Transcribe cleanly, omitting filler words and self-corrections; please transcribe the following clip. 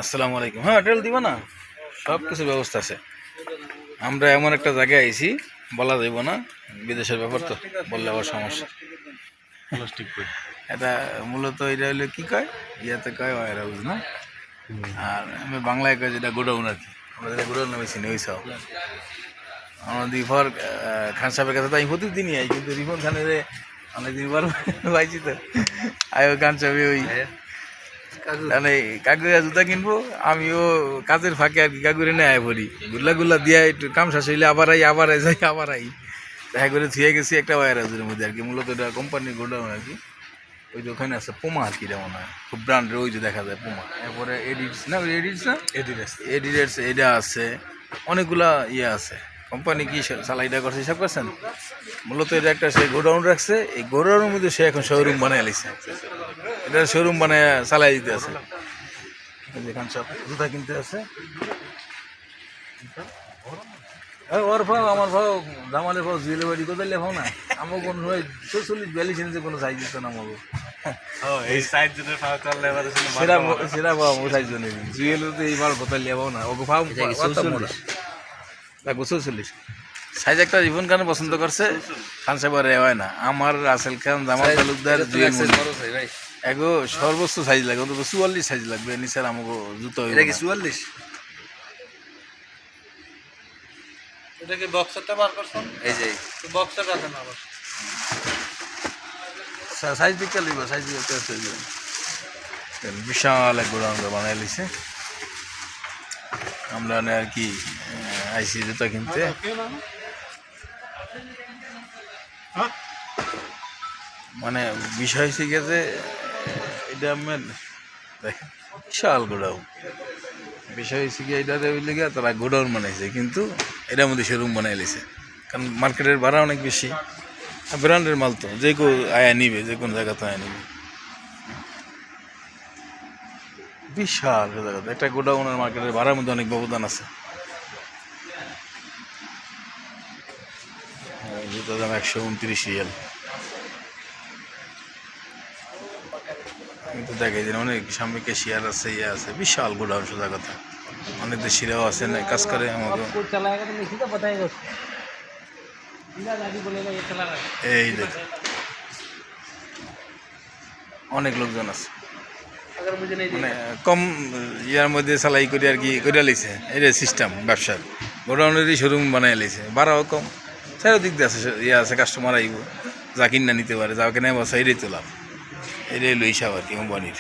আসসালামু আলাইকুম। হ্যাঁ, টেল দিবা না, সব কিছু ব্যবস্থা আছে। আমরা এমন একটা জায়গায় আইছি, বলা যাইব না, বিদেশের ব্যাপার তো, বললে আবার সমস্যা। এটা মূলত এটা হইলে কি কয়, ইয়াতে কয় ওয়ার হাউস না, আর আমি বাংলায় কয় যেটা গোডাউন আর কি। আমরা যেটা গোডাউন নামে চিনি ওই সব। আমার দিফর খান সাহেবের কাছে তো আমি প্রতিদিনই আই, কিন্তু রিফন খানের অনেকদিন পর পাইছি তো, আয়ো খান সাহেব ওই মানে কাকুরা জুতা কিনবো, আমিও কাজের ফাঁকে আর কি কাকুরে নেয় পড়ি, গুল্লা গুল্লা দিয়া একটু কাম শেষ হইলে আবার আই যাই আবার আই, দেখা করে থুয়ে গেছি একটা ওয়ার হাউসের মধ্যে আর কি। মূলত এটা কোম্পানির গোডাউন আর কি। ওই যে ওখানে আছে পুমা আর কি, যেমন হয় খুব ব্র্যান্ডের, ওই যে দেখা যায় পুমা। এরপরে এডিডাস এটা আছে, অনেকগুলা ইয়ে আছে। কোম্পানি কি চালাইটা করছে হিসাব করছেন। মূলত এটা একটা সে গোডাউন রাখছে, এই গোডাউনের মধ্যে সে এখন শোরুম বানায় লিখছে, এটা শোরুম বানায় চালাই দিতে আছে। যেখানে সব জুতা কিনতে আছে। ওর ভাও আমার ভাও জামালের ভাও জুয়েলের বাড়ি কোথায় লেখাও না, আমার কোনো সময় 44-42 ইঞ্চি কোনো সাইজ দিত না আমাকে। সেটা ভাও আমার সাইজ নেই, জুয়েলের তো এইবার কোথায় লেখাও না, ওকে ভাও লাগবো 44 সাইজ। একটা রিফন খান পছন্দ করছে, খান সাহেব আর হয় না। আমার রাসেল খান, জামাল তালুকদার, জুয়েল এগো সর্বোচ্চ সাইজ লাগবে, অন্তত 44 সাইজ লাগবে। নিচের আমাকে জুতো 44। এটা কি বক্সারটা বার করছেন? এই যে বক্সার আছে না, আবার সাইজ দিকে লিব, সাইজ দিকে বিশাল এক গোড়া আমরা বানাই লিছে। আমরা আর কি আইসি জুতা কিনতে। মানে বিষয় শিখেছে এটা আমার দেখেন, বিশাল গোডাউন। বিষয় শিখে এটাতে হইলে গিয়ে তারা গোডাউন বানাইছে, কিন্তু এটার মধ্যে শোরুম বানাই লিছে। কারণ মার্কেটের ভাড়া অনেক বেশি, ব্র্যান্ডের মাল তো যে কেউ আয়া নিবে, যে কোনো জায়গাতে আয়া নিবে। বিশাল জায়গা, একটা গোডাউনের মার্কেটের ভাড়ার মধ্যে অনেক ব্যবধান আছে। জুতার দাম 129 রিয়াল। কিন্তু দেখাই দিন অনেক সামনে কেশিয়ার আছে, ইয়ে আছে, বিশাল গোডাউন সোজা কথা। অনেক দেশিরাও আছে না কাজ করে আমাকে। এই দেখ অনেক লোকজন আছে, মানে কম ইয়ার মধ্যে চালাই করে আর কি করে লিছে। এটা সিস্টেম ব্যবসার, গোডাউনেরই শোরুম বানাই লিছে, ভাড়াও কম, চারিদিক দিয়ে আছে ইয়ে আছে, কাস্টমার আইব, যা কিনা নিতে পারে, যা কেনা বসা এটাই তো লাভ। এটাই হলো হিসাব আর কি কোম্পানির।